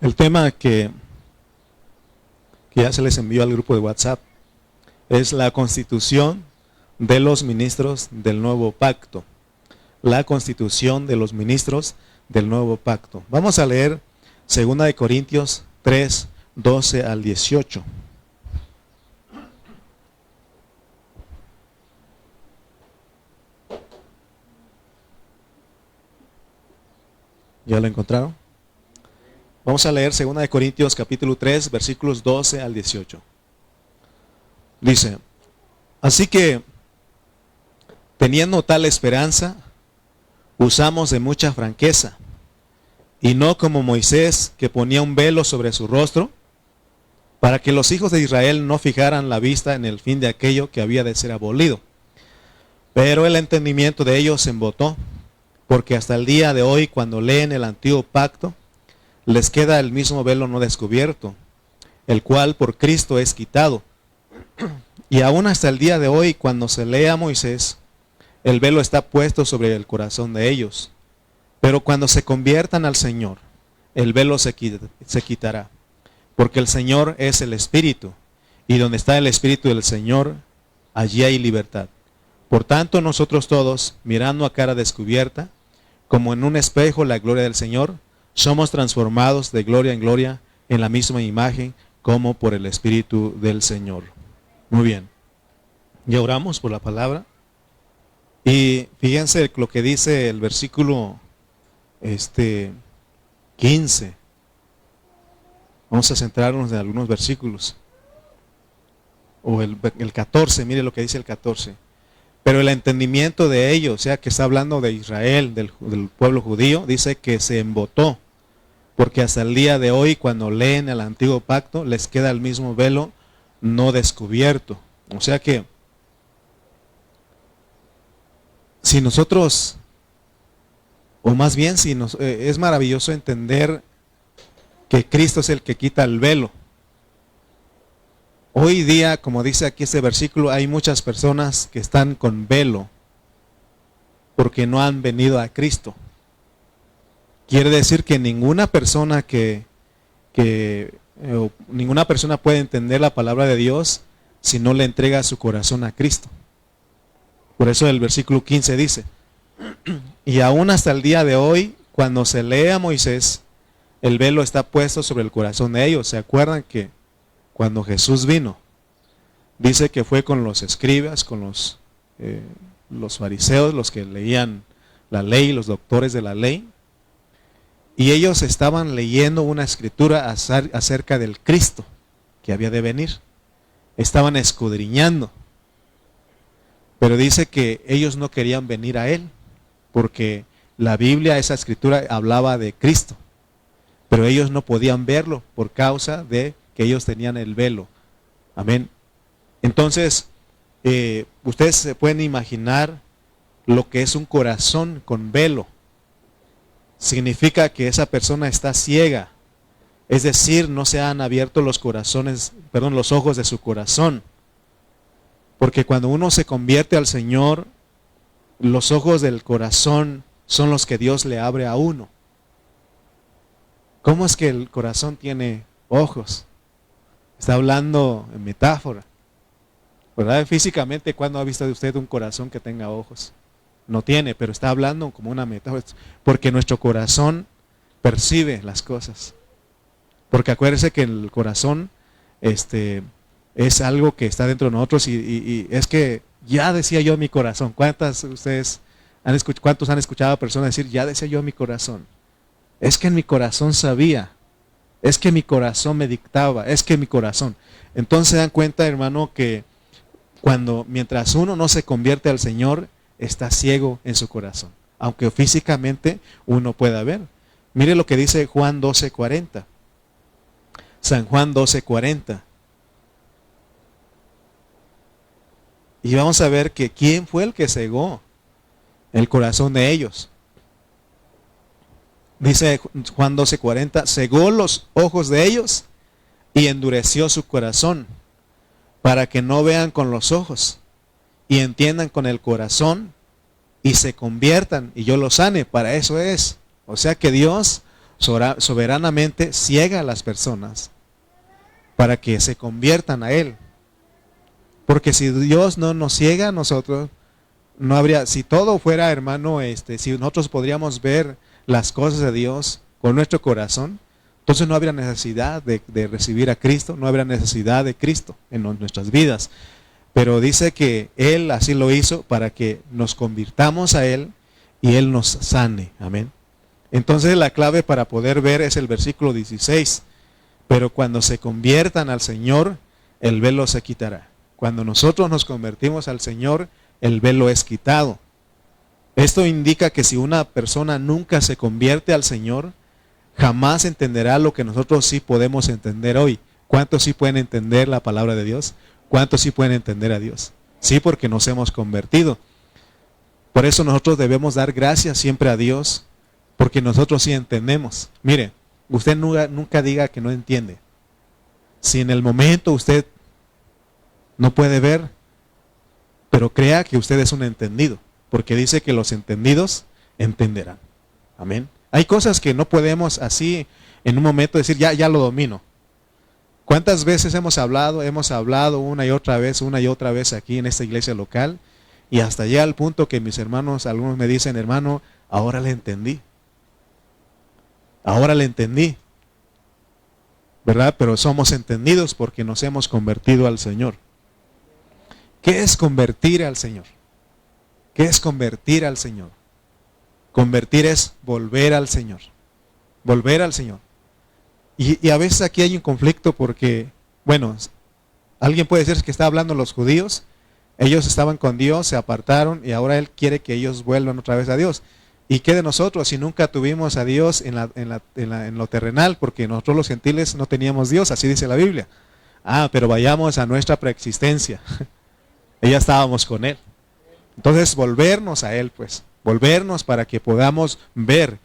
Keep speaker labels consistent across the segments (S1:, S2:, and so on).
S1: El tema que ya se les envió al grupo de WhatsApp es la constitución de los ministros del nuevo pacto. La constitución de los ministros del nuevo pacto. Vamos a leer 2 Corintios 3, 12 al 18. ¿Ya lo encontraron? Vamos a leer 2 Corintios capítulo 3, versículos 12 al 18. Dice: así que, teniendo tal esperanza, usamos de mucha franqueza, y no como Moisés, que ponía un velo sobre su rostro, para que los hijos de Israel no fijaran la vista en el fin de aquello que había de ser abolido. Pero el entendimiento de ellos se embotó, porque hasta el día de hoy, cuando leen el antiguo pacto, les queda el mismo velo no descubierto, el cual por Cristo es quitado. Y aún hasta el día de hoy, cuando se lee a Moisés, el velo está puesto sobre el corazón de ellos. Pero cuando se conviertan al Señor, el velo se quitará. Porque el Señor es el Espíritu, y donde está el Espíritu del Señor, allí hay libertad. Por tanto, nosotros todos, mirando a cara descubierta, como en un espejo la gloria del Señor, somos transformados de gloria en gloria en la misma imagen, como por el Espíritu del Señor. Muy bien. Ya oramos por la palabra. Y fíjense lo que dice el versículo 15. Vamos a centrarnos en algunos versículos. O el 14, mire lo que dice el 14. Pero el entendimiento de ellos, o sea que está hablando de Israel, del pueblo judío, dice que se embotó. Porque hasta el día de hoy, cuando leen el antiguo pacto, les queda el mismo velo no descubierto. O sea que si nosotros, o más bien es maravilloso entender que Cristo es el que quita el velo. Hoy día, como dice aquí este versículo, hay muchas personas que están con velo porque no han venido a Cristo. Quiere decir que ninguna persona ninguna persona puede entender la palabra de Dios si no le entrega su corazón a Cristo. Por eso el versículo 15 dice: y aún hasta el día de hoy, cuando se lee a Moisés, el velo está puesto sobre el corazón de ellos. ¿Se acuerdan que cuando Jesús vino, dice que fue con los escribas, con los fariseos, los que leían la ley, los doctores de la ley? Y ellos estaban leyendo una escritura acerca del Cristo que había de venir. Estaban escudriñando. Pero dice que ellos no querían venir a Él, porque la Biblia, esa escritura, hablaba de Cristo. Pero ellos no podían verlo por causa de que ellos tenían el velo. Amén. Entonces, ustedes se pueden imaginar lo que es un corazón con velo. Significa que esa persona está ciega. Es decir, no se han abierto los ojos de su corazón. Porque cuando uno se convierte al Señor, los ojos del corazón son los que Dios le abre a uno. ¿Cómo es que el corazón tiene ojos? Está hablando en metáfora, ¿verdad? Físicamente, ¿cuándo ha visto usted un corazón que tenga ojos? No tiene, pero está hablando como una metáfora, porque nuestro corazón percibe las cosas. Porque acuérdese que el corazón es algo que está dentro de nosotros y es que ya decía yo en mi corazón. ¿Cuántos han escuchado a personas decir, ya decía yo en mi corazón? Es que en mi corazón sabía, es que mi corazón me dictaba, es que mi corazón. Entonces se dan cuenta, hermano, que mientras uno no se convierte al Señor, está ciego en su corazón, aunque físicamente uno pueda ver. Mire lo que dice Juan 12:40. San Juan 12:40. Y vamos a ver que quién fue el que cegó el corazón de ellos. Dice Juan 12:40, cegó los ojos de ellos y endureció su corazón, para que no vean con los ojos y entiendan con el corazón y se conviertan y yo los sane. Para eso es. O sea que Dios soberanamente ciega a las personas para que se conviertan a Él. Porque si Dios no nos ciega a nosotros, no habría, si todo fuera, hermano, si nosotros podríamos ver las cosas de Dios con nuestro corazón, entonces no habría necesidad de recibir a Cristo, no habría necesidad de Cristo en nuestras vidas. Pero dice que Él así lo hizo para que nos convirtamos a Él y Él nos sane. Amén. Entonces la clave para poder ver es el versículo 16. Pero cuando se conviertan al Señor, el velo se quitará. Cuando nosotros nos convertimos al Señor, el velo es quitado. Esto indica que si una persona nunca se convierte al Señor, jamás entenderá lo que nosotros sí podemos entender hoy. ¿Cuántos sí pueden entender la palabra de Dios? ¿Cuántos sí pueden entender a Dios? Sí, porque nos hemos convertido. Por eso nosotros debemos dar gracias siempre a Dios, porque nosotros sí entendemos. Mire, usted nunca diga que no entiende. Si en el momento usted no puede ver, pero crea que usted es un entendido, porque dice que los entendidos entenderán. Amén. Hay cosas que no podemos así en un momento decir, ya lo domino. ¿Cuántas veces hemos hablado una y otra vez aquí en esta iglesia local? Y hasta llega al punto que mis hermanos, algunos me dicen, hermano, ahora le entendí. Ahora le entendí. ¿Verdad? Pero somos entendidos porque nos hemos convertido al Señor. ¿Qué es convertir al Señor? ¿Qué es convertir al Señor? Convertir es volver al Señor. Volver al Señor. Y a veces aquí hay un conflicto porque, bueno, alguien puede decir que está hablando los judíos. Ellos estaban con Dios, se apartaron y ahora Él quiere que ellos vuelvan otra vez a Dios. ¿Y qué de nosotros si nunca tuvimos a Dios en lo terrenal? Porque nosotros los gentiles no teníamos Dios, así dice la Biblia. Pero vayamos a nuestra preexistencia. Ya estábamos con Él. Entonces volvernos a Él, pues. Volvernos para que podamos ver.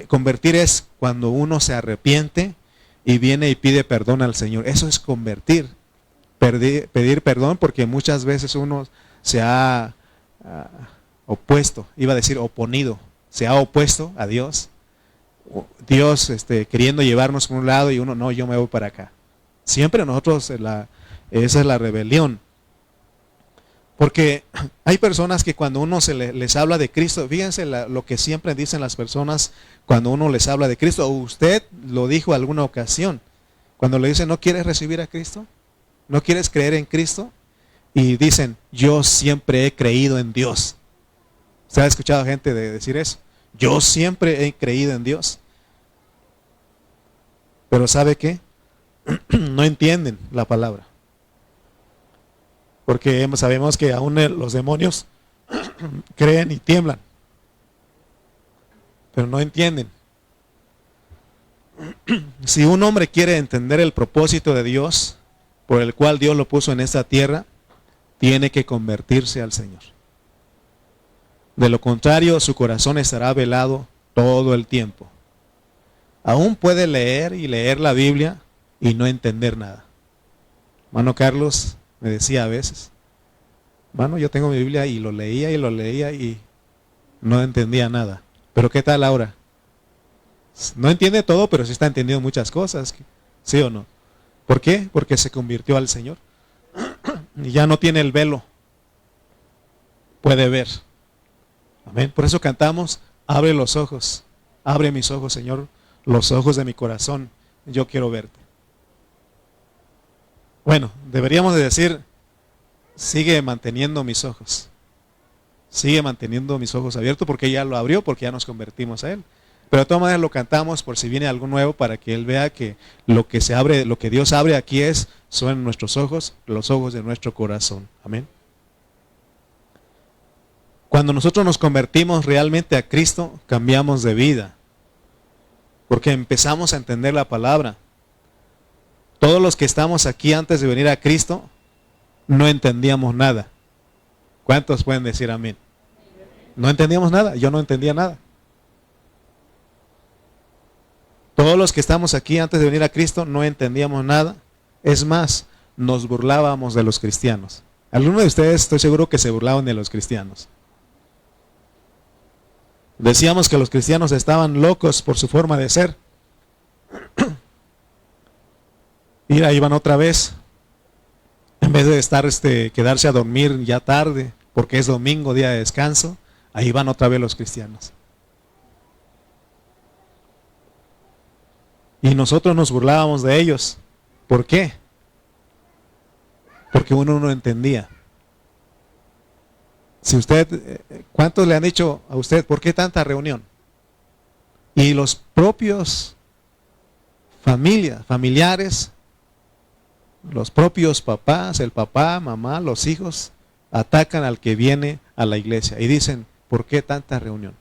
S1: Convertir es cuando uno se arrepiente y viene y pide perdón al Señor. Eso es convertir. Pedir perdón porque muchas veces uno se ha opuesto, iba a decir oponido, se ha opuesto a Dios. Dios queriendo llevarnos por un lado y uno, no, yo me voy para acá. Siempre nosotros, esa es la rebelión. Porque hay personas que cuando uno les habla de Cristo, fíjense lo que siempre dicen las personas cuando uno les habla de Cristo, o usted lo dijo alguna ocasión, cuando le dicen, ¿no quieres recibir a Cristo? ¿No quieres creer en Cristo? Y dicen, yo siempre he creído en Dios. ¿Usted ha escuchado gente decir eso? Yo siempre he creído en Dios. Pero ¿sabe qué? No entienden la palabra. Porque sabemos que aún los demonios creen y tiemblan. Pero no entienden. Si un hombre quiere entender el propósito de Dios, por el cual Dios lo puso en esta tierra, tiene que convertirse al Señor. De lo contrario, su corazón estará velado todo el tiempo. Aún puede leer y leer la Biblia y no entender nada. Hermano Carlos me decía a veces, hermano, yo tengo mi Biblia y lo leía y no entendía nada. Pero ¿qué tal ahora? No entiende todo, pero sí está entendiendo muchas cosas. ¿Sí o no? ¿Por qué? Porque se convirtió al Señor. Y ya no tiene el velo. Puede ver. Amén. Por eso cantamos, abre los ojos. Abre mis ojos, Señor, los ojos de mi corazón. Yo quiero verte. Bueno, deberíamos de decir, sigue manteniendo mis ojos. Sigue manteniendo mis ojos abiertos porque ya lo abrió, porque ya nos convertimos a Él. Pero de todas maneras lo cantamos por si viene algo nuevo para que Él vea que lo que Dios abre aquí son nuestros ojos, los ojos de nuestro corazón. Amén. Cuando nosotros nos convertimos realmente a Cristo, cambiamos de vida. Porque empezamos a entender la palabra. Todos los que estamos aquí antes de venir a Cristo, no entendíamos nada. ¿Cuántos pueden decir amén? No entendíamos nada, yo no entendía nada. Todos los que estamos aquí antes de venir a Cristo no entendíamos nada. Es más, nos burlábamos de los cristianos. Algunos de ustedes estoy seguro que se burlaban de los cristianos. Decíamos que los cristianos estaban locos por su forma de ser. Y ahí van otra vez. En vez de estar quedarse a dormir ya tarde, porque es domingo, día de descanso, ahí van otra vez los cristianos. Y nosotros nos burlábamos de ellos. ¿Por qué? Porque uno no entendía. Si usted, ¿cuántos le han dicho a usted, por qué tanta reunión? Y los propios familiares, los propios papás, el papá, mamá, los hijos, atacan al que viene a la iglesia y dicen, ¿por qué tanta reunión?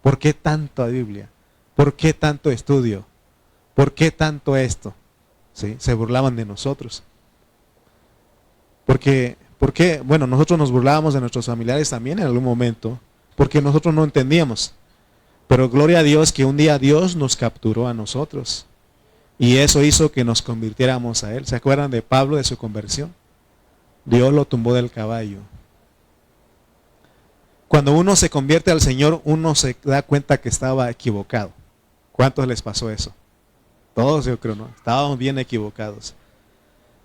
S1: ¿Por qué tanta Biblia? ¿Por qué tanto estudio? ¿Por qué tanto esto? ¿Sí? Se burlaban de nosotros. Porque bueno, nosotros nos burlábamos de nuestros familiares también en algún momento, porque nosotros no entendíamos. Pero gloria a Dios que un día Dios nos capturó a nosotros. Y eso hizo que nos convirtiéramos a Él. ¿Se acuerdan de Pablo, de su conversión? Dios lo tumbó del caballo. Cuando uno se convierte al Señor, uno se da cuenta que estaba equivocado. ¿Cuántos les pasó eso? Todos, yo creo, ¿no? Estábamos bien equivocados.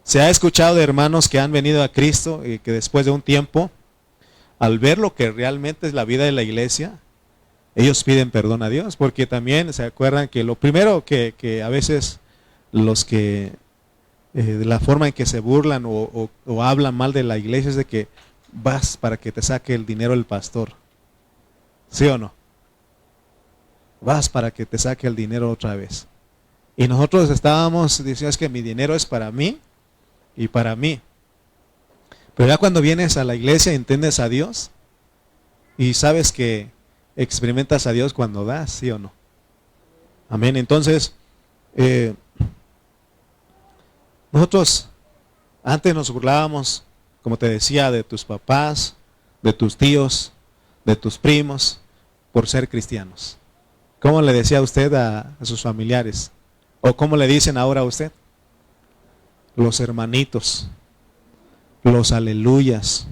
S1: Se ha escuchado de hermanos que han venido a Cristo y que después de un tiempo, al ver lo que realmente es la vida de la iglesia, ellos piden perdón a Dios, porque también se acuerdan que lo primero que a veces los que, de la forma en que se burlan o hablan mal de la iglesia es de que vas para que te saque el dinero el pastor. ¿Sí o no? Vas para que te saque el dinero otra vez. Y nosotros estábamos diciendo es que mi dinero es para mí y para mí. Pero ya cuando vienes a la iglesia entiendes a Dios y sabes que experimentas a Dios cuando das, ¿sí o no? Amén. Entonces, nosotros antes nos burlábamos, como te decía, de tus papás, de tus tíos, de tus primos, por ser cristianos. ¿Cómo le decía usted a sus familiares? ¿O cómo le dicen ahora a usted? Los hermanitos, los aleluyas,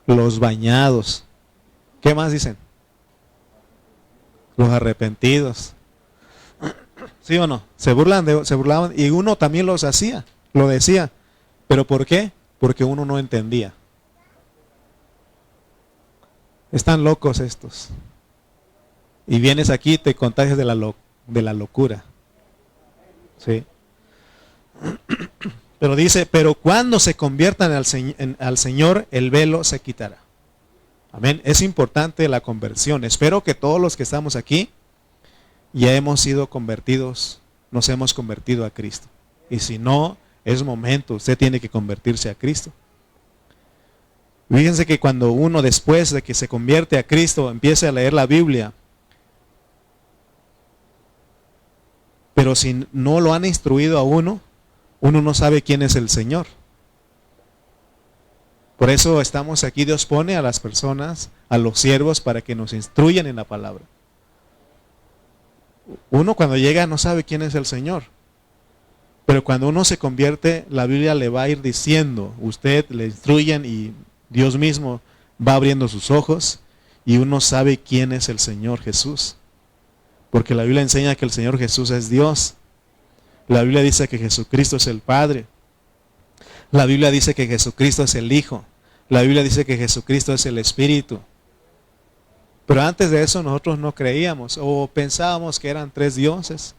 S1: los bañados. ¿Qué más dicen? Los arrepentidos. ¿Sí o no? Se burlaban y uno también los hacía, lo decía. ¿Pero por qué? Porque uno no entendía. Están locos estos. Y vienes aquí y te contagias de la locura. ¿Sí? Pero dice, pero cuando se conviertan al Señor, el velo se quitará. Amén. Es importante la conversión. Espero que todos los que estamos aquí ya hemos sido convertidos, nos hemos convertido a Cristo. Y si no, es momento, usted tiene que convertirse a Cristo. Fíjense que cuando uno después de que se convierte a Cristo empieza a leer la Biblia, pero si no lo han instruido a uno no sabe quién es el Señor. Por eso estamos aquí, Dios pone a las personas, a los siervos, para que nos instruyan en la palabra. Uno cuando llega no sabe quién es el Señor. Pero cuando uno se convierte, la Biblia le va a ir diciendo, usted le instruyen y Dios mismo va abriendo sus ojos y uno sabe quién es el Señor Jesús. Porque la Biblia enseña que el Señor Jesús es Dios. La Biblia dice que Jesucristo es el Padre. La Biblia dice que Jesucristo es el Hijo. La Biblia dice que Jesucristo es el Espíritu. Pero antes de eso nosotros no creíamos o pensábamos que eran tres dioses.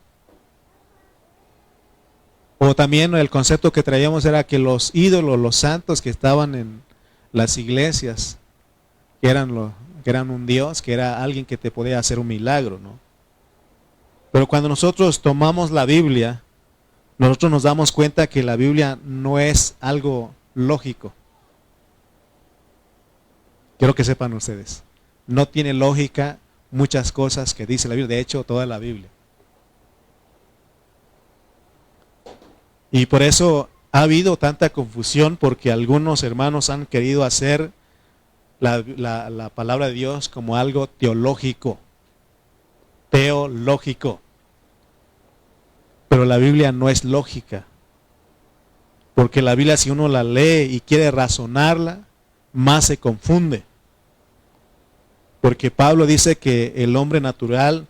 S1: O también el concepto que traíamos era que los ídolos, los santos que estaban en las iglesias, que eran un Dios, que era alguien que te podía hacer un milagro, ¿no? Pero cuando nosotros tomamos la Biblia, nosotros nos damos cuenta que la Biblia no es algo lógico. Quiero que sepan ustedes, no tiene lógica muchas cosas que dice la Biblia, de hecho toda la Biblia. Y por eso ha habido tanta confusión, porque algunos hermanos han querido hacer la palabra de Dios como algo teológico. Pero la Biblia no es lógica. Porque la Biblia, si uno la lee y quiere razonarla, más se confunde. Porque Pablo dice que el hombre natural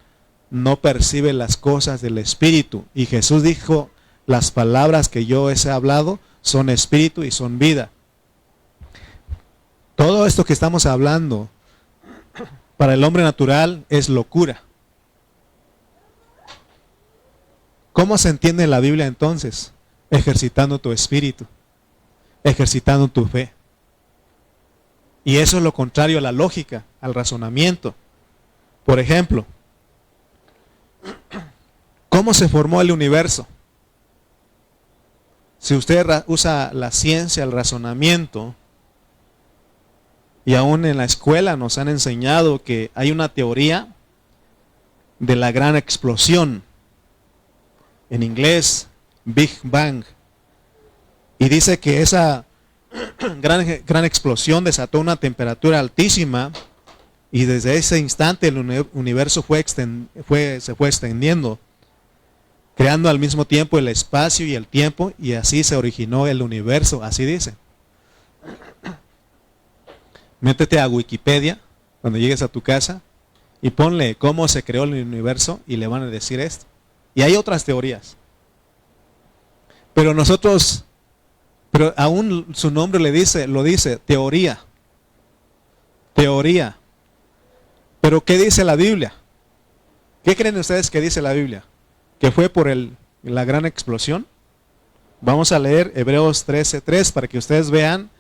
S1: no percibe las cosas del Espíritu. Y Jesús dijo, las palabras que yo os he hablado son espíritu y son vida. Todo esto que estamos hablando para el hombre natural es locura. ¿Cómo se entiende la Biblia entonces? Ejercitando tu espíritu, ejercitando tu fe. Y eso es lo contrario a la lógica, al razonamiento. Por ejemplo, ¿cómo se formó el universo? Si usted usa la ciencia, el razonamiento, y aún en la escuela nos han enseñado que hay una teoría de la gran explosión, en inglés, Big Bang, y dice que esa gran explosión desató una temperatura altísima, y desde ese instante el universo se fue extendiendo, creando al mismo tiempo el espacio y el tiempo, y así se originó el universo, así dice. Métete a Wikipedia cuando llegues a tu casa y ponle cómo se creó el universo y le van a decir esto. Y hay otras teorías. Pero aún su nombre lo dice, teoría. Teoría. Pero ¿qué dice la Biblia? ¿Qué creen ustedes que dice la Biblia? ¿Que fue por la gran explosión? Vamos a leer Hebreos 13:3 para que ustedes vean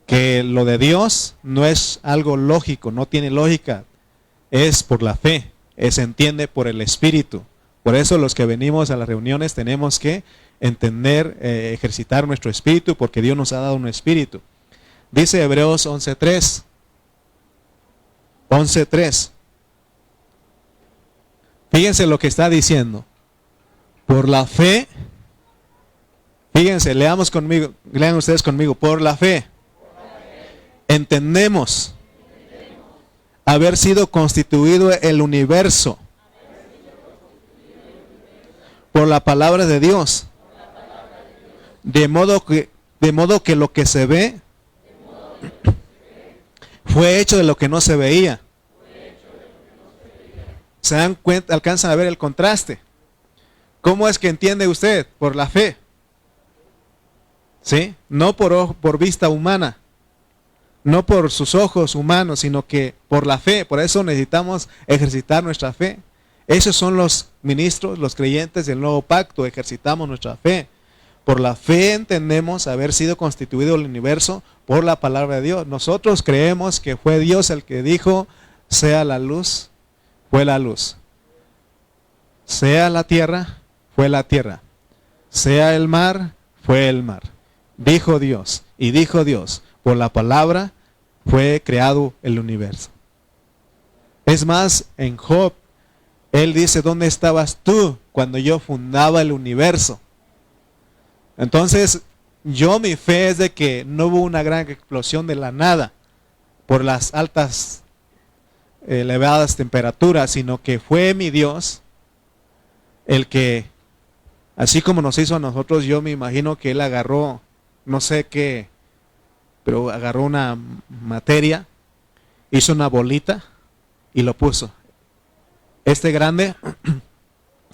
S1: que lo de Dios no es algo lógico, no tiene lógica, es por la fe, se entiende por el Espíritu. Por eso los que venimos a las reuniones tenemos que entender, ejercitar nuestro espíritu, porque Dios nos ha dado un espíritu. Dice Hebreos 11:3. 11:3. Fíjense lo que está diciendo. Por la fe, fíjense, lean ustedes conmigo, por la fe. Entendemos haber sido constituido el universo por la palabra de Dios, de modo que lo que se ve fue hecho de lo que no se veía. ¿Se dan cuenta? ¿Alcanzan a ver el contraste? ¿Cómo es que entiende usted? Por la fe. ¿Sí? No por vista humana. No por sus ojos humanos, sino que por la fe. Por eso necesitamos ejercitar nuestra fe. Esos son los ministros, los creyentes del nuevo pacto. Ejercitamos nuestra fe. Por la fe entendemos haber sido constituido el universo por la palabra de Dios. Nosotros creemos que fue Dios el que dijo, sea la luz, fue la luz. Sea la tierra, fue la tierra. Sea el mar, fue el mar. Dijo Dios, y dijo Dios, por la palabra fue creado el universo. Es más, en Job, él dice, ¿dónde estabas tú cuando yo fundaba el universo? Entonces, mi fe es de que no hubo una gran explosión de la nada por las altas, elevadas temperaturas, sino que fue mi Dios el que, así como nos hizo a nosotros, yo me imagino que Él agarró, no sé qué, pero agarró una materia, hizo una bolita y lo puso. Este grande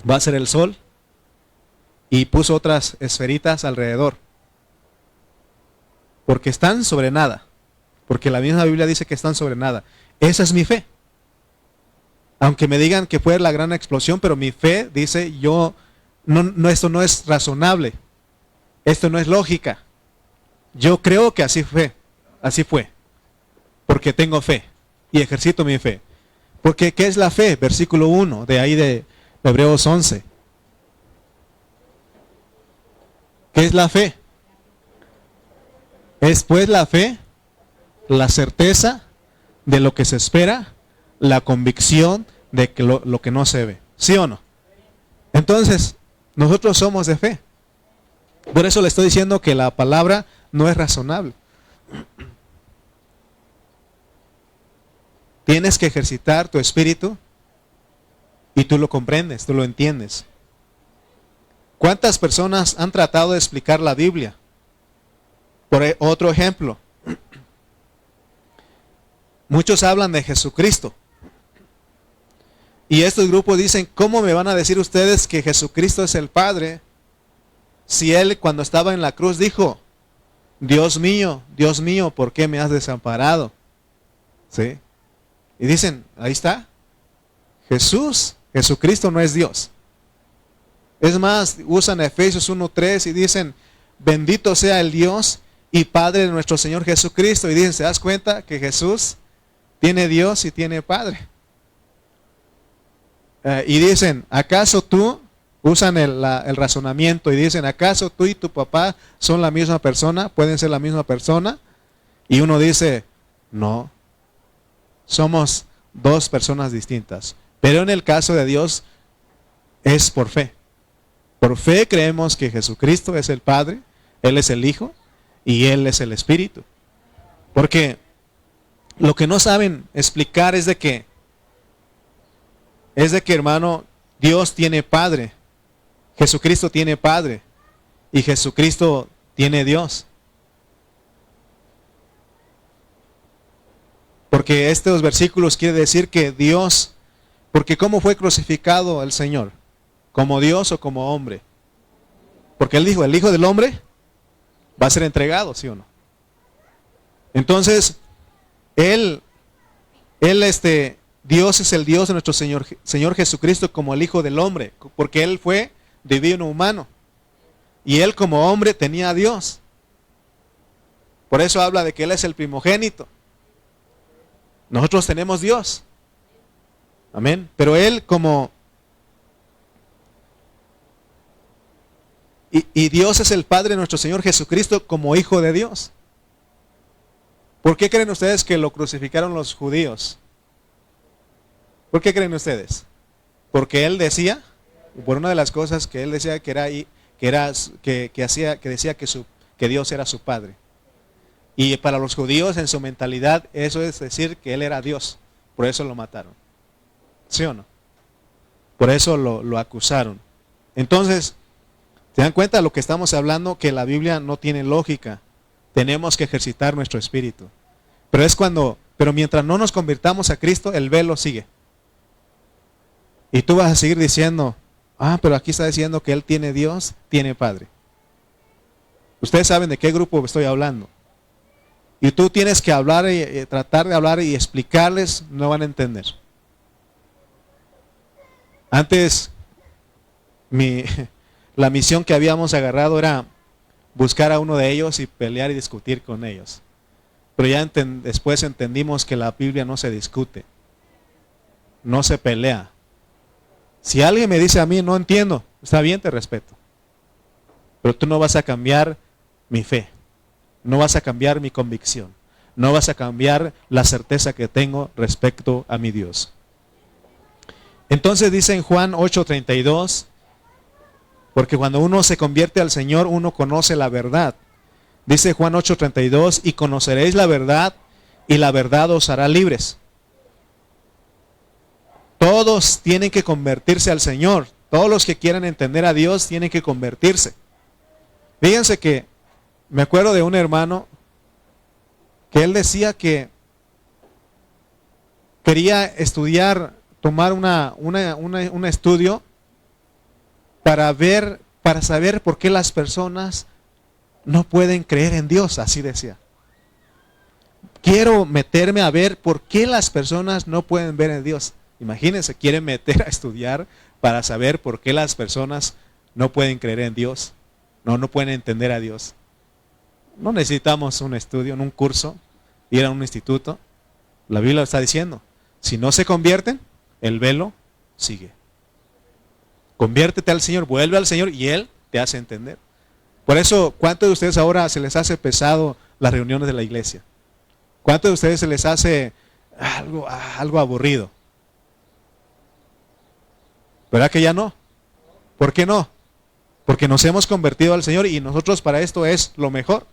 S1: va a ser el sol y puso otras esferitas alrededor. Porque están sobre nada. Porque la misma Biblia dice que están sobre nada. Esa es mi fe. Aunque me digan que fue la gran explosión, pero mi fe dice, esto no es razonable. Esto no es lógica. Yo creo que así fue. Porque tengo fe y ejercito mi fe. Porque ¿qué es la fe? Versículo 1 de ahí de Hebreos 11. ¿Qué es la fe? Es pues la fe, la certeza de lo que se espera, la convicción de que lo que no se ve. ¿Sí o no? Entonces, nosotros somos de fe. Por eso le estoy diciendo que la palabra no es razonable. Tienes que ejercitar tu espíritu y tú lo comprendes, tú lo entiendes. ¿Cuántas personas han tratado de explicar la Biblia? Por otro ejemplo, muchos hablan de Jesucristo. Y estos grupos dicen, ¿cómo me van a decir ustedes que Jesucristo es el Padre? Si Él cuando estaba en la cruz dijo, Dios mío, ¿por qué me has desamparado? ¿Sí? Y dicen, ahí está, Jesucristo no es Dios. Es más, usan Efesios 1:3 y dicen, bendito sea el Dios y Padre de nuestro Señor Jesucristo. Y dicen, ¿se das cuenta que Jesús tiene Dios y tiene Padre? Y dicen, ¿acaso tú? Usan el razonamiento y dicen, ¿acaso tú y tu papá son la misma persona? ¿Pueden ser la misma persona? Y uno dice, no, somos dos personas distintas. Pero en el caso de Dios es por fe. Por fe creemos que Jesucristo es el Padre, Él es el Hijo y Él es el Espíritu. Porque lo que no saben explicar es de que, hermano, Dios tiene Padre, Jesucristo tiene Padre y Jesucristo tiene Dios. Porque estos versículos quiere decir que Dios, porque ¿cómo fue crucificado el Señor? ¿Como Dios o como hombre? Porque Él dijo, el Hijo del Hombre va a ser entregado, ¿sí o no? Entonces, Dios es el Dios de nuestro Señor Jesucristo como el Hijo del Hombre, porque Él fue divino humano. Y Él como hombre tenía a Dios. Por eso habla de que Él es el primogénito. Nosotros tenemos Dios. Amén. Pero Él como... Y Dios es el Padre de nuestro Señor Jesucristo como Hijo de Dios. ¿Por qué creen ustedes que lo crucificaron los judíos? ¿Por qué creen ustedes? Porque Él decía, por una de las cosas que Él decía que decía que Dios era su Padre. Y para los judíos en su mentalidad eso es decir que Él era Dios. Por eso lo mataron. ¿Sí o no? Por eso lo acusaron. Entonces, ¿se dan cuenta de lo que estamos hablando? Que la Biblia no tiene lógica. Tenemos que ejercitar nuestro espíritu. Pero mientras no nos convirtamos a Cristo, el velo sigue. Y tú vas a seguir diciendo, pero aquí está diciendo que Él tiene Dios, tiene Padre. Ustedes saben de qué grupo estoy hablando. Y tú tienes que hablar y tratar de hablar y explicarles, no van a entender. Antes, la misión que habíamos agarrado era buscar a uno de ellos y pelear y discutir con ellos. Pero ya después entendimos que la Biblia no se discute, no se pelea. Si alguien me dice a mí, no entiendo, está bien, te respeto. Pero tú no vas a cambiar mi fe, no vas a cambiar mi convicción, no vas a cambiar la certeza que tengo respecto a mi Dios. Entonces dice en Juan 8:32, porque cuando uno se convierte al Señor, uno conoce la verdad. Dice Juan 8:32, y conoceréis la verdad, y la verdad os hará libres. Todos tienen que convertirse al Señor. Todos los que quieran entender a Dios tienen que convertirse. Fíjense que me acuerdo de un hermano que él decía que quería estudiar, tomar un estudio para saber por qué las personas no pueden creer en Dios, así decía. Quiero meterme a ver por qué las personas no pueden ver en Dios. Imagínense, quieren meter a estudiar para saber por qué las personas no pueden creer en Dios. No pueden entender a Dios. No necesitamos un estudio, un curso, ir a un instituto. La Biblia está diciendo, si no se convierten, el velo sigue. Conviértete al Señor, vuelve al Señor y Él te hace entender. Por eso, ¿cuántos de ustedes ahora se les hace pesado las reuniones de la iglesia? ¿Cuántos de ustedes se les hace algo aburrido? ¿Verdad que ya no? ¿Por qué no? Porque nos hemos convertido al Señor y nosotros para esto es lo mejor.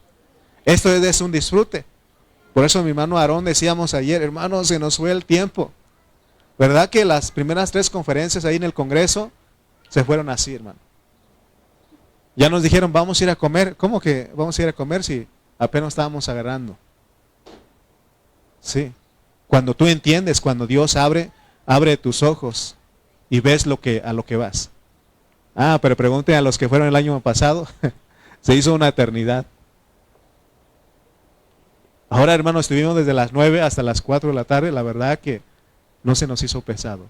S1: Esto es un disfrute. Por eso mi hermano Aarón decíamos ayer, hermano, se nos fue el tiempo. ¿Verdad que las primeras 3 conferencias ahí en el Congreso se fueron así, hermano? Ya nos dijeron, vamos a ir a comer. ¿Cómo que vamos a ir a comer si apenas estábamos agarrando? Sí. Cuando tú entiendes, cuando Dios abre tus ojos, y ves a lo que vas. Ah, pero pregunte a los que fueron el año pasado, se hizo una eternidad. Ahora, hermanos, estuvimos desde las 9 hasta las 4 de la tarde, la verdad que no se nos hizo pesado.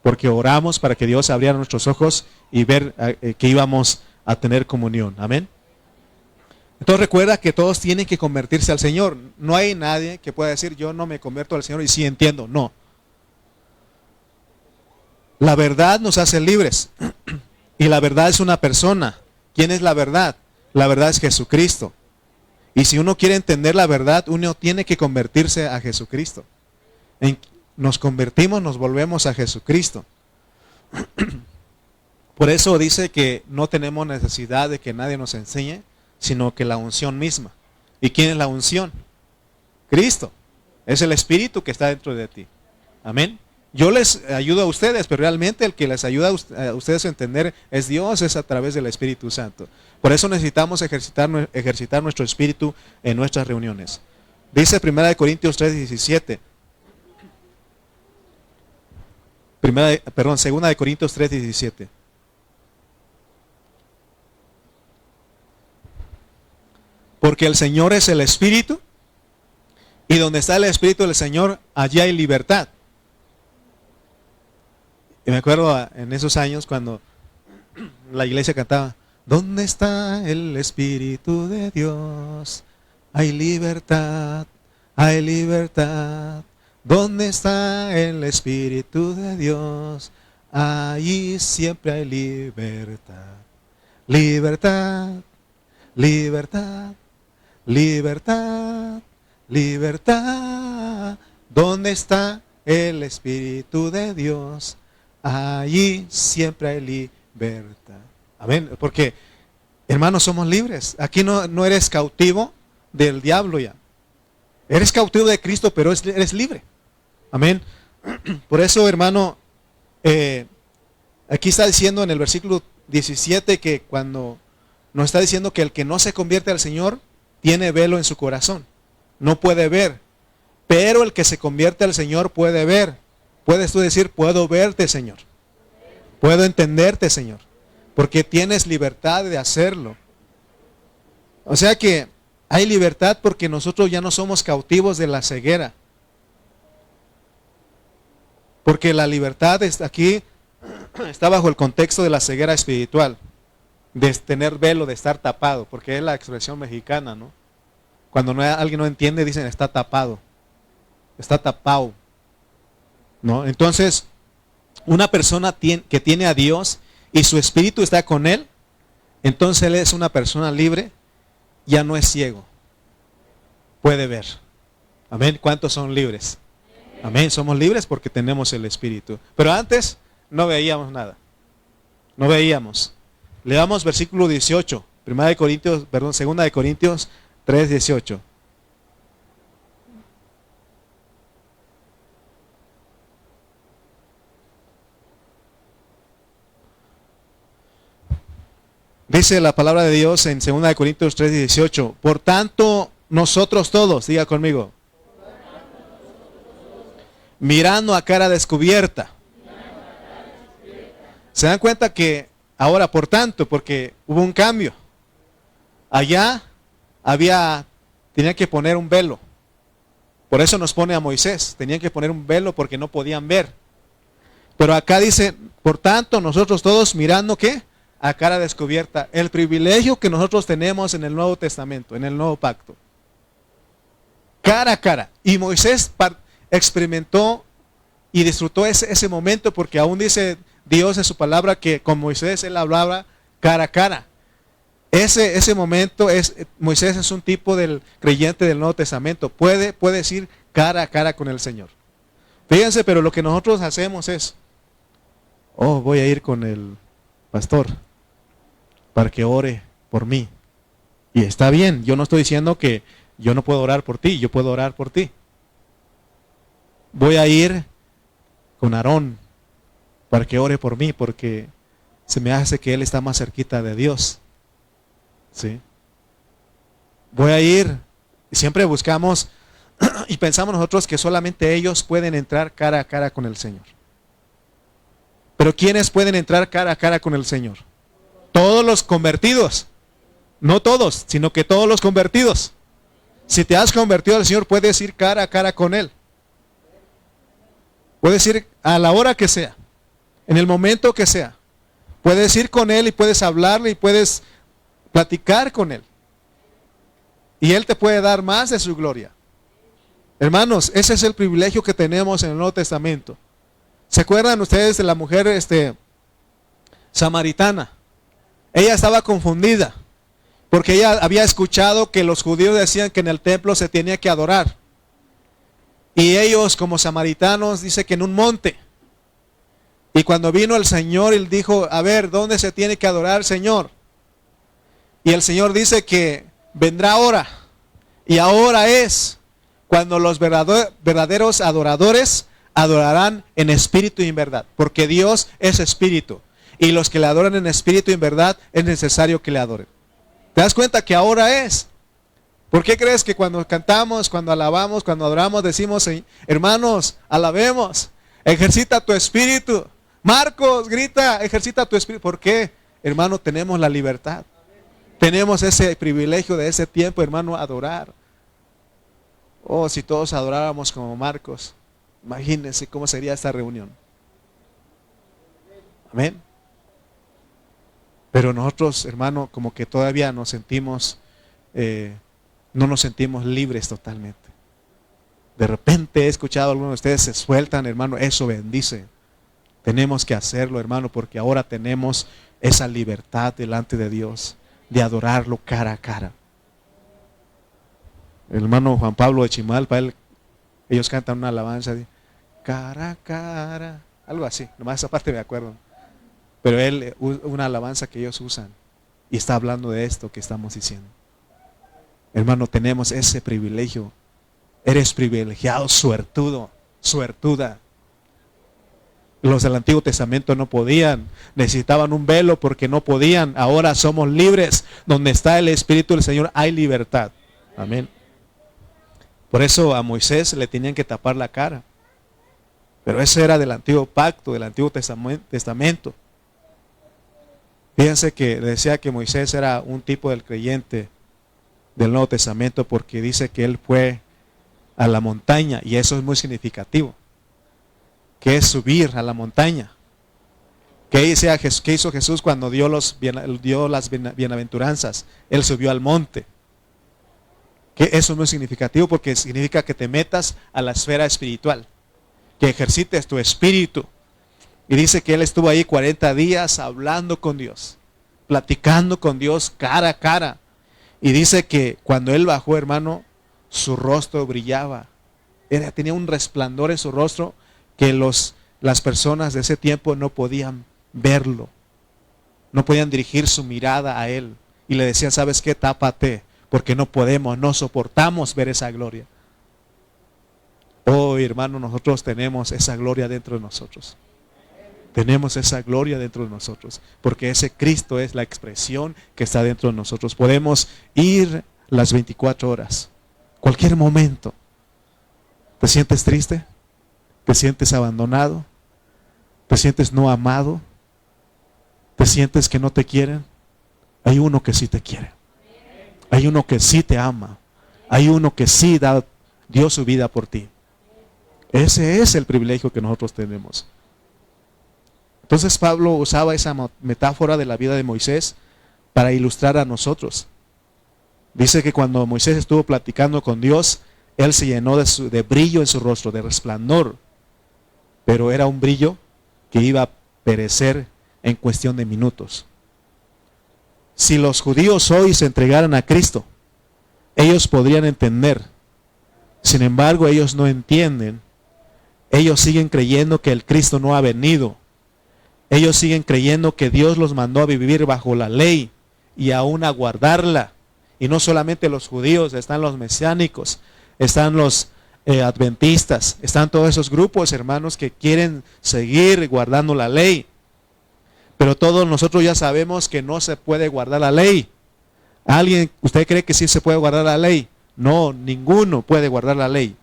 S1: Porque oramos para que Dios abriera nuestros ojos y ver que íbamos a tener comunión. Amén. Entonces recuerda que todos tienen que convertirse al Señor. No hay nadie que pueda decir, yo no me convierto al Señor y sí entiendo. No. La verdad nos hace libres. Y la verdad es una persona. ¿Quién es la verdad? La verdad es Jesucristo. Y si uno quiere entender la verdad, uno tiene que convertirse a Jesucristo. Nos convertimos, nos volvemos a Jesucristo. Por eso dice que no tenemos necesidad de que nadie nos enseñe, sino que la unción misma. ¿Y quién es la unción? Cristo. Es el Espíritu que está dentro de ti. Amén. Yo les ayudo a ustedes, pero realmente el que les ayuda a ustedes a entender es Dios, es a través del Espíritu Santo. Por eso necesitamos ejercitar nuestro espíritu en nuestras reuniones. Dice 1 Corintios 3:17. 2 Corintios 3:17. Porque el Señor es el Espíritu, y donde está el Espíritu del Señor, allí hay libertad. Y me acuerdo en esos años cuando la iglesia cantaba, ¿dónde está el Espíritu de Dios? Hay libertad, hay libertad. ¿Dónde está el Espíritu de Dios? Allí siempre hay libertad. Libertad, libertad, libertad, libertad. ¿Dónde está el Espíritu de Dios? Allí siempre hay libertad. Amén. Porque, hermanos, somos libres. Aquí no eres cautivo del diablo ya. Eres cautivo de Cristo, pero eres libre. Amén. Por eso, hermano, aquí está diciendo en el versículo 17 que cuando nos está diciendo que el que no se convierte al Señor tiene velo en su corazón. No puede ver. Pero el que se convierte al Señor puede ver. Puedes tú decir, puedo verte, Señor. Puedo entenderte, Señor. Porque tienes libertad de hacerlo. O sea que hay libertad porque nosotros ya no somos cautivos de la ceguera. Porque la libertad aquí está bajo el contexto de la ceguera espiritual. De tener velo, de estar tapado. Porque es la expresión mexicana, ¿no? Cuando alguien no entiende, dicen está tapado. Está tapado. ¿No? Entonces, una persona que tiene a Dios y su espíritu está con él, entonces él es una persona libre, ya no es ciego. Puede ver. Amén. ¿Cuántos son libres? Amén. Somos libres porque tenemos el espíritu. Pero antes no veíamos nada. No veíamos. Leamos versículo 18. 2 Corintios 3:18. Dice la palabra de Dios en 2 Corintios 3:18. Por tanto, nosotros todos, diga conmigo, mirando a cara descubierta. ¿Se dan cuenta que ahora, por tanto, porque hubo un cambio? Allá tenían que poner un velo. Por eso nos pone a Moisés. Tenían que poner un velo porque no podían ver. Pero acá dice, por tanto, nosotros todos mirando, ¿qué? A cara descubierta. El privilegio que nosotros tenemos en el Nuevo Testamento, en el Nuevo Pacto. Cara a cara. Y Moisés experimentó y disfrutó ese momento porque aún dice Dios en su palabra que con Moisés él hablaba cara a cara. Ese momento, Moisés es un tipo del creyente del Nuevo Testamento. Puede decir cara a cara con el Señor. Fíjense, pero lo que nosotros hacemos es, voy a ir con el pastor para que ore por mí. Y está bien, yo no estoy diciendo que yo no puedo orar por ti, yo puedo orar por ti. Voy a ir con Aarón para que ore por mí, porque se me hace que él está más cerquita de Dios. ¿Sí? Voy a ir, y siempre buscamos y pensamos nosotros que solamente ellos pueden entrar cara a cara con el Señor. Pero ¿quiénes pueden entrar cara a cara con el Señor? Todos los convertidos. No todos, sino que todos los convertidos. Si te has convertido al Señor, puedes ir cara a cara con Él. Puedes ir a la hora que sea, en el momento que sea. Puedes ir con Él y puedes hablarle y puedes platicar con Él. Y Él te puede dar más de su gloria. Hermanos, ese es el privilegio que tenemos en el Nuevo Testamento. ¿Se acuerdan ustedes de la mujer samaritana? Ella estaba confundida, porque ella había escuchado que los judíos decían que en el templo se tenía que adorar. Y ellos como samaritanos dice que en un monte. Y cuando vino el Señor, Él dijo, a ver, ¿dónde se tiene que adorar, Señor? Y el Señor dice que vendrá ahora. Y ahora es cuando los verdaderos adoradores adorarán en espíritu y en verdad. Porque Dios es espíritu. Y los que le adoran en espíritu y en verdad es necesario que le adoren. ¿Te das cuenta que ahora es? ¿Por qué crees que cuando cantamos, cuando alabamos, cuando adoramos, decimos, hermanos, alabemos, ejercita tu espíritu? Marcos, grita, ejercita tu espíritu. ¿Por qué? Hermano, tenemos la libertad. Tenemos ese privilegio de ese tiempo, hermano, adorar. Oh, si todos adoráramos como Marcos, imagínense cómo sería esta reunión. Amén. Pero nosotros, hermano, como que todavía nos sentimos... no nos sentimos libres totalmente. De repente he escuchado a algunos de ustedes se sueltan, hermano, eso bendice. Tenemos que hacerlo, hermano, porque ahora tenemos esa libertad delante de Dios, de adorarlo cara a cara. El hermano Juan Pablo de Chimalpa, ellos cantan una alabanza de cara a cara, algo así, nomás esa parte me acuerdo. Pero una alabanza que ellos usan, y está hablando de esto que estamos diciendo. Hermano, tenemos ese privilegio. Eres privilegiado, suertudo, suertuda. Los del Antiguo Testamento no podían, necesitaban un velo porque no podían. Ahora somos libres. Donde está el Espíritu del Señor hay libertad. Amén. Por eso a Moisés le tenían que tapar la cara. Pero eso era del Antiguo Pacto, del Antiguo Testamento. Fíjense que decía que Moisés era un tipo del creyente del Nuevo Testamento porque dice que él fue a la montaña, y eso es muy significativo. ¿Qué es subir a la montaña? ¿Qué hizo Jesús cuando dio las bienaventuranzas? Él subió al monte. Que eso es muy significativo porque significa que te metas a la esfera espiritual, que ejercites tu espíritu. Y dice que él estuvo ahí 40 días hablando con Dios, platicando con Dios cara a cara. Y dice que cuando él bajó, hermano, su rostro brillaba. Tenía un resplandor en su rostro que las personas de ese tiempo no podían verlo. No podían dirigir su mirada a él. Y le decían, ¿sabes qué? Tápate, porque no soportamos ver esa gloria. Oh, hermano, nosotros tenemos esa gloria dentro de nosotros. Tenemos esa gloria dentro de nosotros, porque ese Cristo es la expresión que está dentro de nosotros. Podemos ir las 24 horas, cualquier momento. ¿Te sientes triste? ¿Te sientes abandonado? ¿Te sientes no amado? ¿Te sientes que no te quieren? Hay uno que sí te quiere. Hay uno que sí te ama. Hay uno que sí dio su vida por ti. Ese es el privilegio que nosotros tenemos. Entonces Pablo usaba esa metáfora de la vida de Moisés para ilustrar a nosotros. Dice que cuando Moisés estuvo platicando con Dios, él se llenó de brillo en su rostro, de resplandor. Pero era un brillo que iba a perecer en cuestión de minutos. Si los judíos hoy se entregaran a Cristo, ellos podrían entender. Sin embargo, ellos no entienden. Ellos siguen creyendo que el Cristo no ha venido. Ellos siguen creyendo que Dios los mandó a vivir bajo la ley y aún a guardarla. Y no solamente los judíos, están los mesiánicos, están los adventistas, están todos esos grupos, hermanos, que quieren seguir guardando la ley. Pero todos nosotros ya sabemos que no se puede guardar la ley. ¿Usted cree que sí se puede guardar la ley? No, ninguno puede guardar la ley.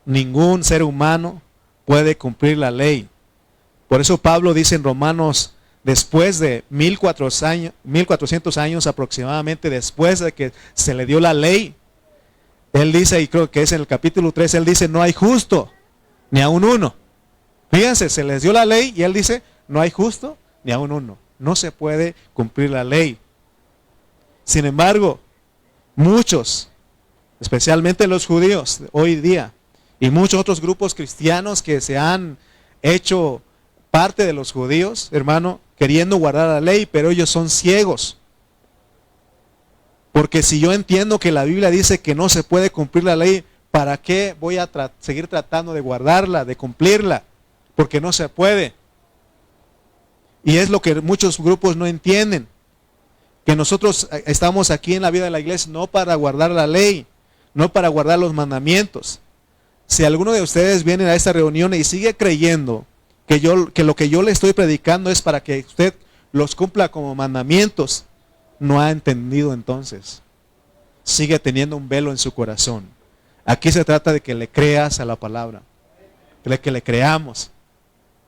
S1: Ningún ser humano puede cumplir la ley. Por eso Pablo dice en Romanos, después de 1400 años aproximadamente, después de que se le dio la ley, él dice, y creo que es en el capítulo 3, él dice, no hay justo, ni aun uno. Fíjense, se les dio la ley y él dice, no hay justo, ni aun uno. No se puede cumplir la ley. Sin embargo, muchos, especialmente los judíos hoy día, y muchos otros grupos cristianos que se han hecho parte de los judíos, hermano, queriendo guardar la ley, pero ellos son ciegos. Porque si yo entiendo que la Biblia dice que no se puede cumplir la ley, ¿para qué voy a seguir tratando de guardarla, de cumplirla? Porque no se puede. Y es lo que muchos grupos no entienden. Que nosotros estamos aquí en la vida de la iglesia no para guardar la ley, no para guardar los mandamientos. Si alguno de ustedes viene a esta reunión y sigue creyendo que lo que yo le estoy predicando es para que usted los cumpla como mandamientos, no ha entendido entonces. Sigue teniendo un velo en su corazón. Aquí se trata de que le creas a la palabra, de que le creamos,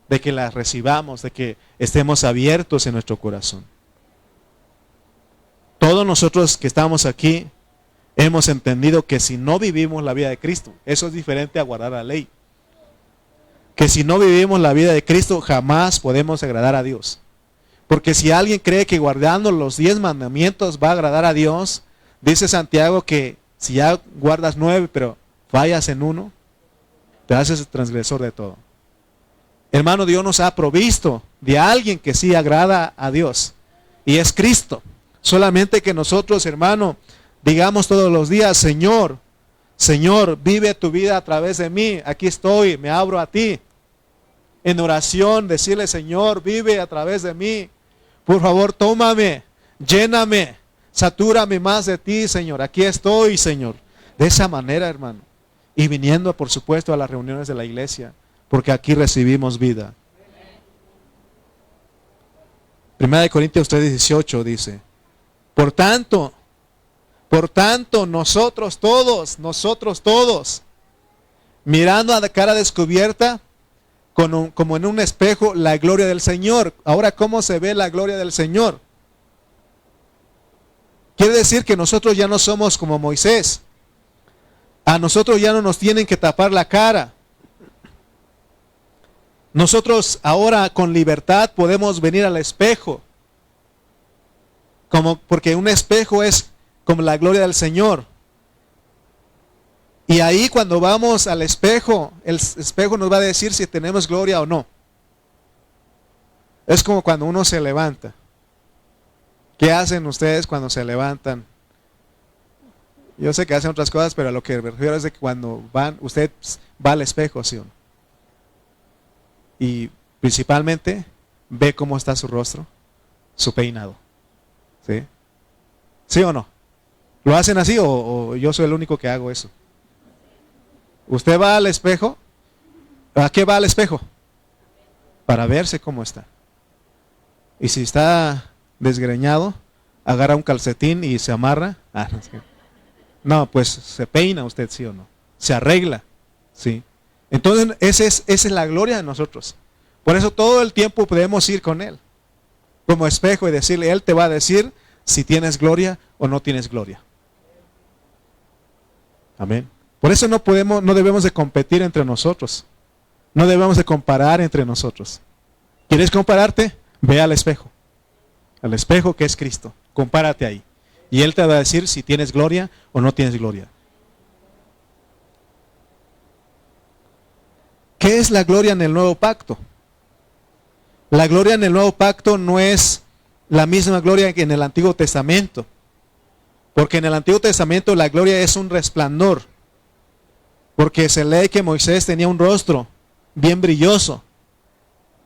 S1: de que la recibamos, de que estemos abiertos en nuestro corazón. Todos nosotros que estamos aquí hemos entendido que si no vivimos la vida de Cristo, eso es diferente a guardar la ley. Que si no vivimos la vida de Cristo, jamás podemos agradar a Dios. Porque si alguien cree que guardando los 10 mandamientos va a agradar a Dios, dice Santiago que si ya guardas 9, pero fallas en uno, te haces transgresor de todo. Hermano, Dios nos ha provisto de alguien que sí agrada a Dios, y es Cristo. Solamente que nosotros, hermano, digamos todos los días, Señor, Señor, vive tu vida a través de mí, aquí estoy, me abro a ti. En oración, decirle, Señor, vive a través de mí. Por favor, tómame, lléname, satúrame más de ti, Señor. Aquí estoy, Señor. De esa manera, hermano. Y viniendo, por supuesto, a las reuniones de la iglesia, porque aquí recibimos vida. 1 Corintios 3:18 dice, por tanto, nosotros todos, mirando a la cara descubierta, como en un espejo, la gloria del Señor. Ahora, ¿cómo se ve la gloria del Señor? Quiere decir que nosotros ya no somos como Moisés. A nosotros ya no nos tienen que tapar la cara. Nosotros ahora con libertad podemos venir al espejo. Porque un espejo es como la gloria del Señor. Y ahí cuando vamos al espejo, el espejo nos va a decir si tenemos gloria o no. Es como cuando uno se levanta. ¿Qué hacen ustedes cuando se levantan? Yo sé que hacen otras cosas, pero a lo que me refiero es de que cuando usted va al espejo, ¿sí o no? Y principalmente ve cómo está su rostro, su peinado. ¿Sí? ¿Sí o no? ¿Lo hacen así o yo soy el único que hago eso? Usted va al espejo. ¿A qué va al espejo? Para verse cómo está. Y si está desgreñado, agarra un calcetín y se amarra. No, pues se peina usted, ¿sí o no? Se arregla, ¿sí? Entonces esa es la gloria de nosotros. Por eso todo el tiempo podemos ir con Él como espejo y decirle, Él te va a decir si tienes gloria o no tienes gloria. Amén. Por eso no debemos de competir entre nosotros. No debemos de comparar entre nosotros. ¿Quieres compararte? Ve al espejo. Al espejo que es Cristo. Compárate ahí. Y Él te va a decir si tienes gloria o no tienes gloria. ¿Qué es la gloria en el nuevo pacto? La gloria en el nuevo pacto no es la misma gloria que en el Antiguo Testamento. Porque en el Antiguo Testamento la gloria es un resplandor. Porque se lee que Moisés tenía un rostro bien brilloso.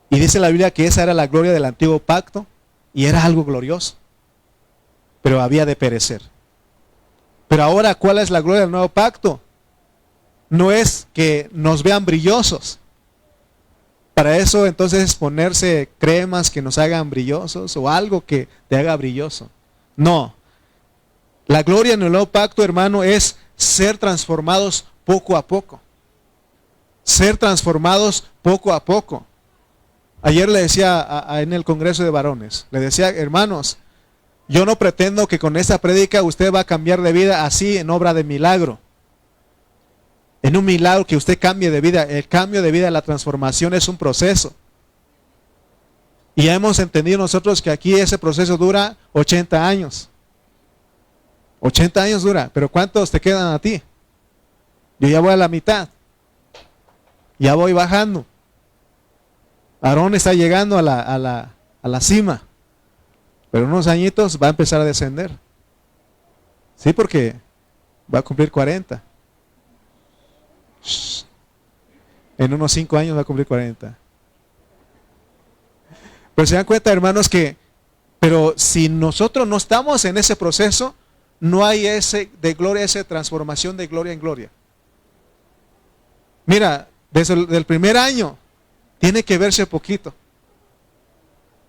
S1: Y dice la Biblia que esa era la gloria del Antiguo Pacto. Y era algo glorioso. Pero había de perecer. Pero ahora, ¿cuál es la gloria del Nuevo Pacto? No es que nos vean brillosos. Para eso entonces es ponerse cremas que nos hagan brillosos o algo que te haga brilloso. No. La gloria en el Nuevo Pacto, hermano, es ser transformados poco a poco. Ser transformados poco a poco. Ayer le decía en el Congreso de Varones, le decía, hermanos, yo no pretendo que con esta prédica usted va a cambiar de vida así en obra de milagro. En un milagro que usted cambie de vida. El cambio de vida, la transformación es un proceso. Y ya hemos entendido nosotros que aquí ese proceso dura 80 años. 80 años dura, pero ¿cuántos te quedan a ti? Yo ya voy a la mitad. Ya voy bajando. Aarón está llegando a la cima. Pero en unos añitos va a empezar a descender. Sí, porque va a cumplir 40. En unos 5 años va a cumplir 40. Pero se dan cuenta, hermanos, pero si nosotros no estamos en ese proceso, no hay esa transformación de gloria en gloria. Mira, desde el primer año tiene que verse poquito.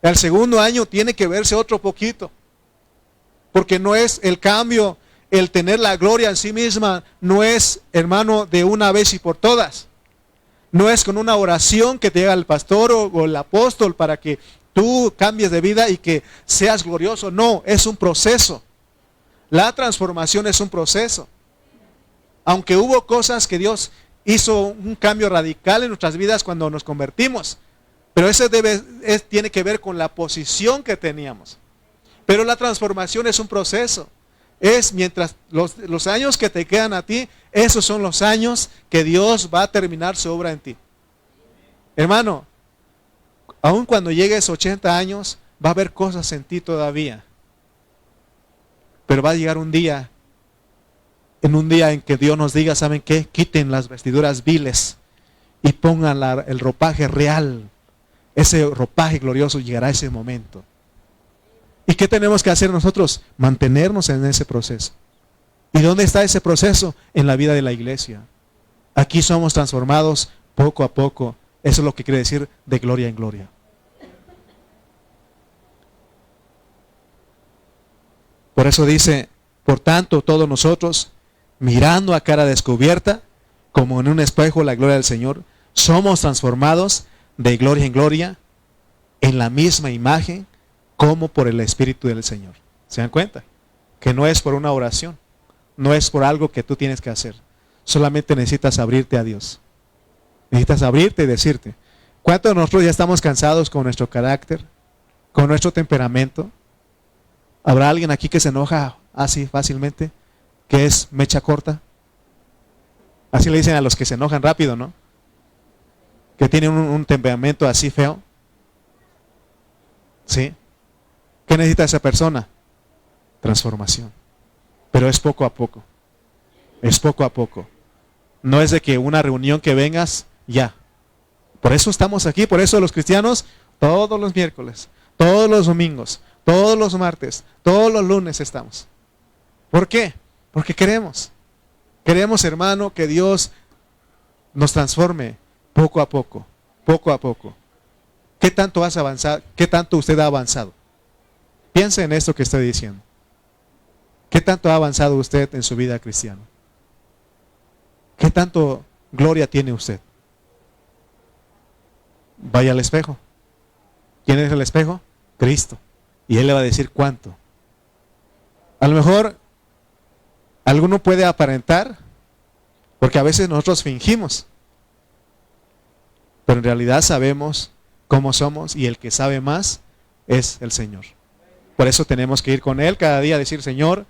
S1: El segundo año tiene que verse otro poquito. Porque no es el cambio, el tener la gloria en sí misma, no es, hermano, de una vez y por todas. No es con una oración que te llega el pastor o el apóstol para que tú cambies de vida y que seas glorioso. No, es un proceso. La transformación es un proceso. Aunque hubo cosas que Dios hizo un cambio radical en nuestras vidas cuando nos convertimos, pero eso tiene que ver con la posición que teníamos. Pero la transformación es un proceso. Es mientras los años que te quedan a ti, esos son los años que Dios va a terminar su obra en ti. Hermano, aun cuando llegues 80 años, va a haber cosas en ti todavía. Pero va a llegar un día en que Dios nos diga, ¿saben qué? Quiten las vestiduras viles y pongan el ropaje real. Ese ropaje glorioso llegará ese momento. ¿Y qué tenemos que hacer nosotros? Mantenernos en ese proceso. ¿Y dónde está ese proceso? En la vida de la iglesia. Aquí somos transformados poco a poco. Eso es lo que quiere decir de gloria en gloria. Por eso dice, por tanto, todos nosotros, mirando a cara descubierta, como en un espejo la gloria del Señor, somos transformados de gloria en gloria, en la misma imagen, como por el Espíritu del Señor. ¿Se dan cuenta? Que no es por una oración, no es por algo que tú tienes que hacer. Solamente necesitas abrirte a Dios. Necesitas abrirte y decirte, ¿cuántos de nosotros ya estamos cansados con nuestro carácter, con nuestro temperamento? ¿Habrá alguien aquí que se enoja así fácilmente? ¿Que es mecha corta? Así le dicen a los que se enojan rápido, ¿no? Que tienen un temperamento así feo. ¿Sí? ¿Qué necesita esa persona? Transformación. Pero es poco a poco. Es poco a poco. No es de que una reunión que vengas, ya. Por eso estamos aquí, por eso los cristianos, todos los miércoles, todos los domingos, todos los martes, todos los lunes estamos. ¿Por qué? Porque queremos. Queremos, hermano, que Dios nos transforme poco a poco, poco a poco. ¿Qué tanto has avanzado? ¿Qué tanto usted ha avanzado? Piense en esto que estoy diciendo. ¿Qué tanto ha avanzado usted en su vida cristiana? ¿Qué tanto gloria tiene usted? Vaya al espejo. ¿Quién es el espejo? Cristo. Y Él le va a decir cuánto. A lo mejor alguno puede aparentar, porque a veces nosotros fingimos, pero en realidad sabemos cómo somos y el que sabe más es el Señor. Por eso tenemos que ir con Él cada día a decir, Señor,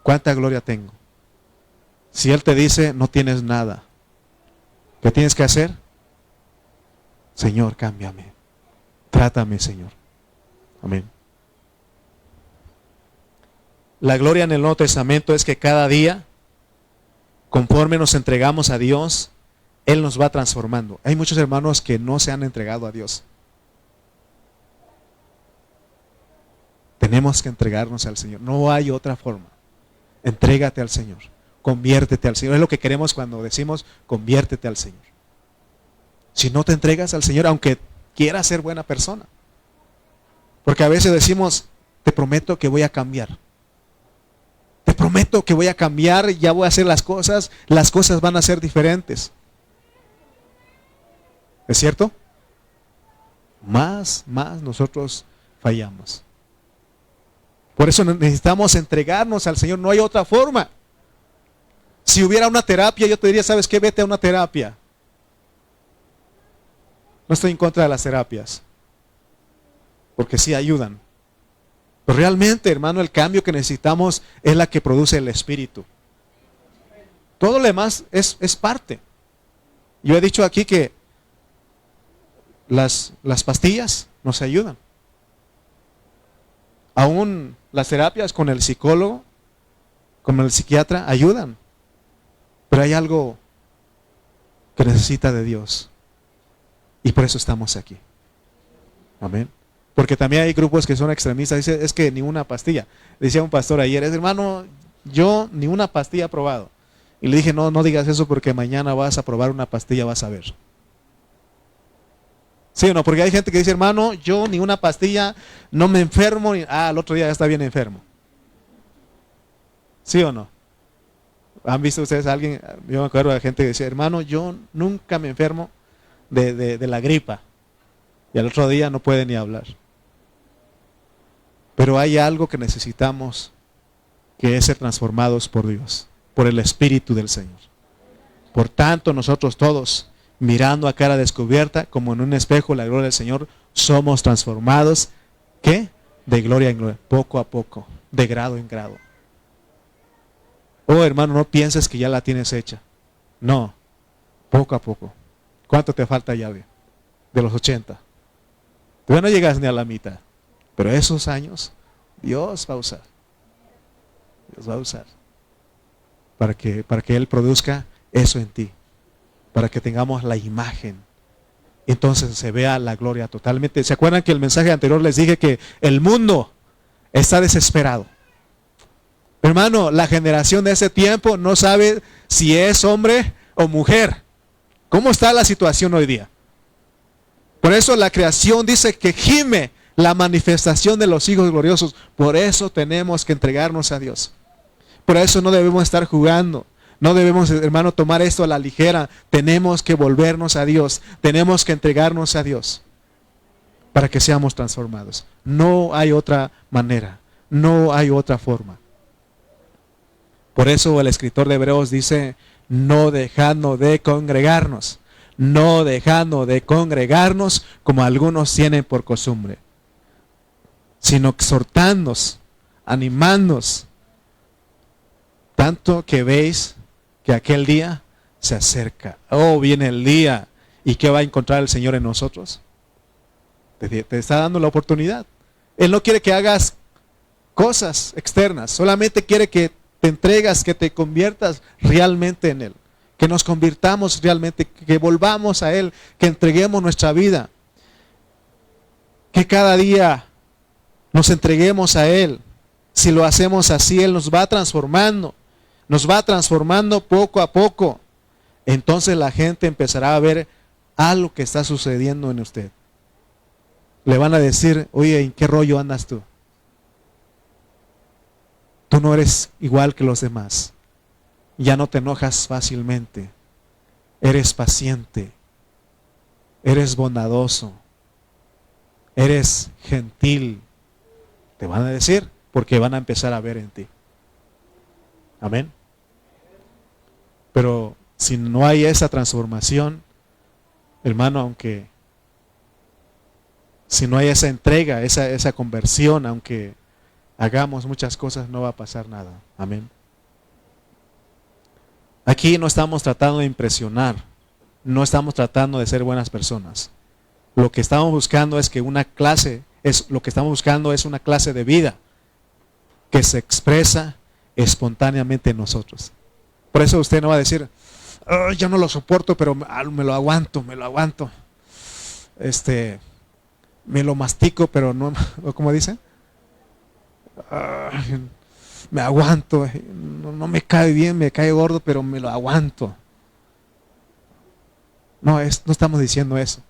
S1: ¿cuánta gloria tengo? Si Él te dice, no tienes nada, ¿qué tienes que hacer? Señor, cámbiame, trátame, Señor. Amén. La gloria en el Nuevo Testamento es que cada día, conforme nos entregamos a Dios, Él nos va transformando. Hay muchos hermanos que no se han entregado a Dios. Tenemos que entregarnos al Señor. No hay otra forma. Entrégate al Señor. Conviértete al Señor. Es lo que queremos cuando decimos conviértete al Señor. Si no te entregas al Señor, aunque quieras ser buena persona. Porque a veces decimos, te prometo que voy a cambiar. Te prometo que voy a cambiar, ya voy a hacer las cosas van a ser diferentes. ¿Es cierto? más nosotros fallamos. Por eso necesitamos entregarnos al Señor, no hay otra forma. Si hubiera una terapia, yo te diría, ¿sabes qué? Vete a una terapia. No estoy en contra de las terapias, porque sí ayudan. Pero realmente, hermano, el cambio que necesitamos es la que produce el Espíritu. Todo lo demás es parte. Yo he dicho aquí que las pastillas nos ayudan. Aún las terapias con el psicólogo, con el psiquiatra, ayudan. Pero hay algo que necesita de Dios. Y por eso estamos aquí. Amén. Porque también hay grupos que son extremistas. Dice, es que ni una pastilla. Decía un pastor ayer, hermano, yo ni una pastilla he probado. Y le dije, no digas eso porque mañana vas a probar una pastilla, vas a ver. ¿Sí o no? Porque hay gente que dice, hermano, yo ni una pastilla, no me enfermo. Al otro día ya está bien enfermo. ¿Sí o no? ¿Han visto ustedes a alguien? Yo me acuerdo de gente que decía, hermano, yo nunca me enfermo de la gripa. Y al otro día no puede ni hablar. Pero hay algo que necesitamos, que es ser transformados por Dios, por el Espíritu del Señor. Por tanto, nosotros todos, mirando a cara descubierta, como en un espejo la gloria del Señor, somos transformados, ¿qué? De gloria en gloria, poco a poco, de grado en grado. Oh, hermano, no pienses que ya la tienes hecha. No, poco a poco. ¿Cuánto te falta ya de los 80? Tú no llegas ni a la mitad. Pero esos años, Dios va a usar. Dios va a usar. Para que Él produzca eso en ti. Para que tengamos la imagen. Entonces se vea la gloria totalmente. ¿Se acuerdan que el mensaje anterior les dije que el mundo está desesperado? Hermano, la generación de ese tiempo no sabe si es hombre o mujer. ¿Cómo está la situación hoy día? Por eso la creación dice que gime la manifestación de los hijos gloriosos. Por eso tenemos que entregarnos a Dios. Por eso no debemos estar jugando. No debemos, hermano, tomar esto a la ligera. Tenemos que volvernos a Dios. Tenemos que entregarnos a Dios para que seamos transformados. No hay otra manera. No hay otra forma. Por eso el escritor de Hebreos dice, no dejando de congregarnos. No dejando de congregarnos como algunos tienen por costumbre, sino exhortándonos, animándonos, tanto que veis que aquel día se acerca. Oh, viene el día. ¿Y qué va a encontrar el Señor en nosotros? Te está dando la oportunidad. Él no quiere que hagas cosas externas, solamente quiere que te entregas, que te conviertas realmente en Él. Que nos convirtamos realmente, que volvamos a Él, que entreguemos nuestra vida. Que cada día nos entreguemos a Él. Si lo hacemos así, Él nos va transformando poco a poco. Entonces la gente empezará a ver algo que está sucediendo en usted. Le van a decir, oye, ¿en qué rollo andas tú? Tú no eres igual que los demás. Ya no te enojas fácilmente. Eres paciente. Eres bondadoso. Eres gentil. Te van a decir porque van a empezar a ver en ti. Amén. Pero si no hay esa transformación, hermano, aunque si no hay esa entrega, esa conversión, aunque hagamos muchas cosas, no va a pasar nada. Amén. Aquí no estamos tratando de impresionar, no estamos tratando de ser buenas personas. Lo que estamos buscando es una clase de vida que se expresa espontáneamente en nosotros. Por eso usted no va a decir, oh, yo no lo soporto, pero me lo aguanto. Me lo mastico, pero no, ¿cómo dice? Me aguanto, no me cae bien, me cae gordo, pero me lo aguanto. No estamos diciendo eso.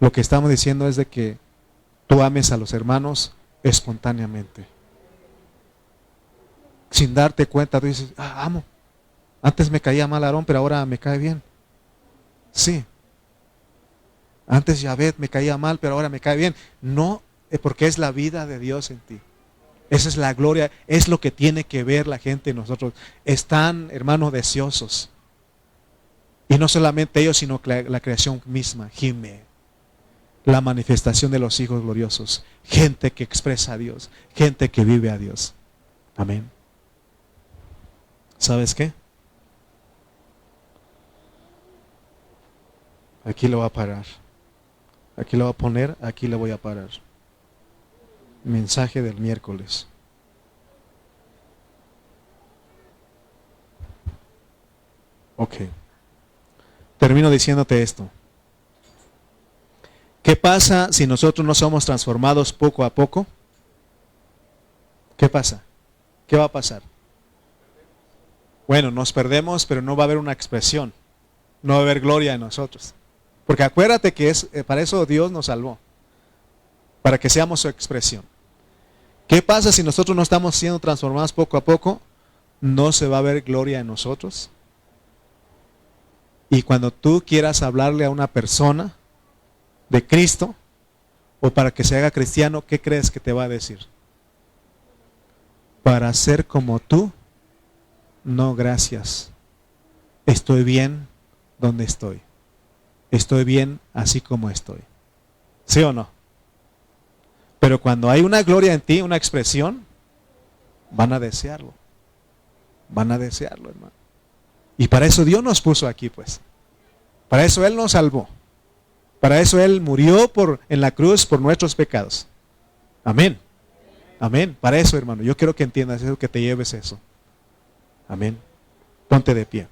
S1: Lo que estamos diciendo es de que tú ames a los hermanos espontáneamente. Sin darte cuenta, tú dices, amo. Antes me caía mal Aarón, pero ahora me cae bien. Sí. Antes Yahvé me caía mal, pero ahora me cae bien. No, porque es la vida de Dios en ti. Esa es la gloria, es lo que tiene que ver la gente en nosotros. Están, hermanos, deseosos. Y no solamente ellos, sino la creación misma, gime. La manifestación de los hijos gloriosos. Gente que expresa a Dios, gente que vive a Dios. Amén. ¿Sabes qué? Aquí lo voy a parar. Aquí lo voy a poner, aquí lo voy a parar. Mensaje del miércoles. Ok. Termino diciéndote esto. ¿Qué pasa si nosotros no somos transformados poco a poco? ¿Qué pasa? ¿Qué va a pasar? Bueno, nos perdemos, pero no va a haber una expresión. No va a haber gloria en nosotros. Porque acuérdate que para eso Dios nos salvó. Para que seamos su expresión. ¿Qué pasa si nosotros no estamos siendo transformados poco a poco? No se va a ver gloria en nosotros. Y cuando tú quieras hablarle a una persona de Cristo, o para que se haga cristiano, ¿qué crees que te va a decir? Para ser como tú, no, gracias. Estoy bien donde estoy. Estoy bien así como estoy. ¿Sí o no? Pero cuando hay una gloria en ti, una expresión, van a desearlo. Van a desearlo, hermano. Y para eso Dios nos puso aquí, pues. Para eso Él nos salvó. Para eso Él murió en la cruz por nuestros pecados. Amén. Amén. Para eso, hermano. Yo quiero que entiendas eso, que te lleves eso. Amén. Ponte de pie.